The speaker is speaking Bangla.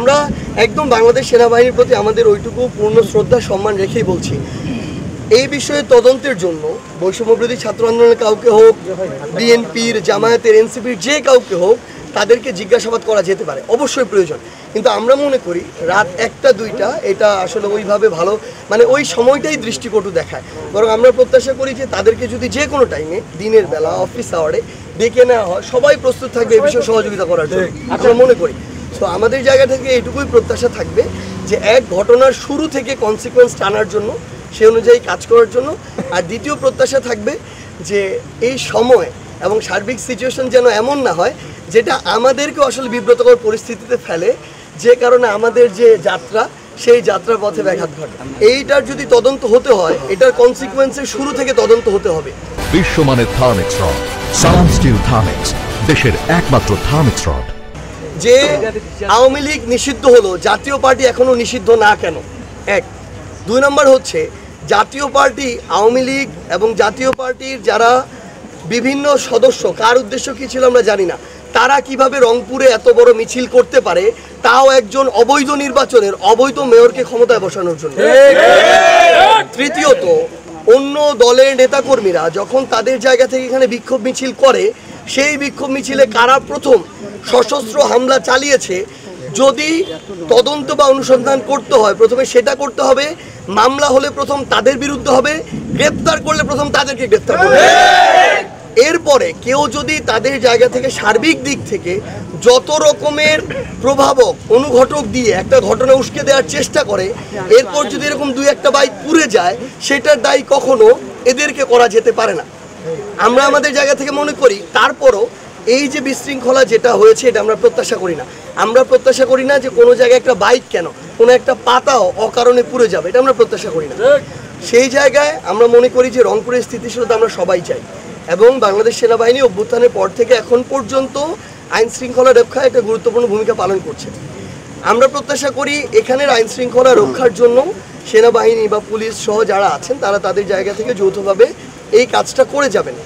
আমরা একদম বাংলাদেশ সেনাবাহিনীর প্রতি আমাদের ওইটুকু পূর্ণ শ্রদ্ধা সম্মান রেখেই বলছি, এই বিষয়ে তদন্তের জন্য বৈষম্যবিরোধী ছাত্র আন্দোলনের কাউকে হোক, বিএনপির, জামায়াতের, এনসিপির যে কাউকে হোক, তাদেরকে জিজ্ঞাসাবাদ করা যেতে পারে, অবশ্যই প্রয়োজন। কিন্তু আমরা মনে করি রাত 1টা 2টা এটা আসলে ওইভাবে ভালো, মানে ওই সময়টাই দৃষ্টিকটু দেখায়। বরং আমরা প্রত্যাশা করি যে তাদেরকে যদি যে কোনো টাইমে, দিনের বেলা, অফিস আওয়ারে ডেকে নেওয়া হয়, সবাই প্রস্তুত থাকবে এই বিষয়ে সহযোগিতা করার জন্য, আমরা মনে করি। তো আমাদের জায়গা থেকে এইটুকুই প্রত্যাশা থাকবে যে এক ঘটনার শুরু থেকে কনসিকোয়েন্স টানার জন্য, সে অনুযায়ী কাজ করার জন্য। আর দ্বিতীয় প্রত্যাশা থাকবে যে এই সময় এবং সার্বিক সিচুয়েশন যেন এমন না হয় যেটা আমাদেরকে আসলে বিব্রতকর পরিস্থিতিতে ফেলে, যে কারণে আমাদের যে যাত্রা সেই যাত্রার পথে ব্যাঘাত ঘটে। এইটার যদি তদন্ত হতে হয়, এটার কনসিকোয়েন্সের শুরু থেকে তদন্ত হতে হবে। বিশ্বমানের থার্মিক্স রড, সালাম স্টিল থার্মিক্স, দেশের একমাত্র থার্মিক্স রড। যে আওয়ামী লীগ নিষিদ্ধ হলো, জাতীয় পার্টি এখনো নিষিদ্ধ না কেন? 1। 2 নম্বর হচ্ছে জাতীয় পার্টি, আওয়ামী লীগ এবং জাতীয় পার্টির যারা বিভিন্ন সদস্য, কার উদ্দেশ্য কী ছিল আমরা জানি না, তারা কিভাবে রংপুরে এত বড় মিছিল করতে পারে, তাও একজন অবৈধ নির্বাচনের অবৈধ মেয়রকে ক্ষমতায় বসানোর জন্য। তৃতীয়ত, অন্য দলের নেতাকর্মীরা যখন তাদের জায়গা থেকে এখানে বিক্ষোভ মিছিল করে, সেই বিক্ষোভ মিছিলে কারা প্রথম সশস্ত্র হামলা চালিয়েছে, যদি তদন্ত বা অনুসন্ধান করতে হয়, প্রথমে সেটা করতে হবে। মামলা হলে প্রথম তাদের বিরুদ্ধে হবে, গ্রেপ্তার করলে প্রথম তাদেরকে গ্রেপ্তার করবে। এরপরে কেউ যদি তাদের জায়গা থেকে সার্বিক দিক থেকে যত রকমের প্রভাবক, অনুঘটক দিয়ে একটা ঘটনা উস্কে দেওয়ার চেষ্টা করে, এরপর যদি এরকম 2-1টা বাইক পুড়ে যায়, সেটার দায়ী কখনো এদেরকে করা যেতে পারে না। আমরা আমাদের জায়গা থেকে মনে করি তারপরও এই যে বিশৃঙ্খলা যেটা হয়েছে, এটা আমরা প্রত্যাশা করি না। আমরা প্রত্যাশা করি না যে কোনো জায়গায় একটা বাইক কেন, কোনো একটা পাতাও অকারণে পুড়ে যাবে, এটা আমরা প্রত্যাশা করি না। সেই জায়গায় আমরা মনে করি যে রংপুরের স্থিতিশীলতা আমরা সবাই চাই, এবং বাংলাদেশ সেনাবাহিনী অভ্যুত্থানের পর থেকে এখন পর্যন্ত আইন শৃঙ্খলা রক্ষায় একটা গুরুত্বপূর্ণ ভূমিকা পালন করছে। আমরা প্রত্যাশা করি এখানের আইন শৃঙ্খলা রক্ষার জন্য সেনাবাহিনী বা পুলিশ সহ যারা আছেন, তারা তাদের জায়গা থেকে যৌথভাবে এই কাজটা করে যাবেন।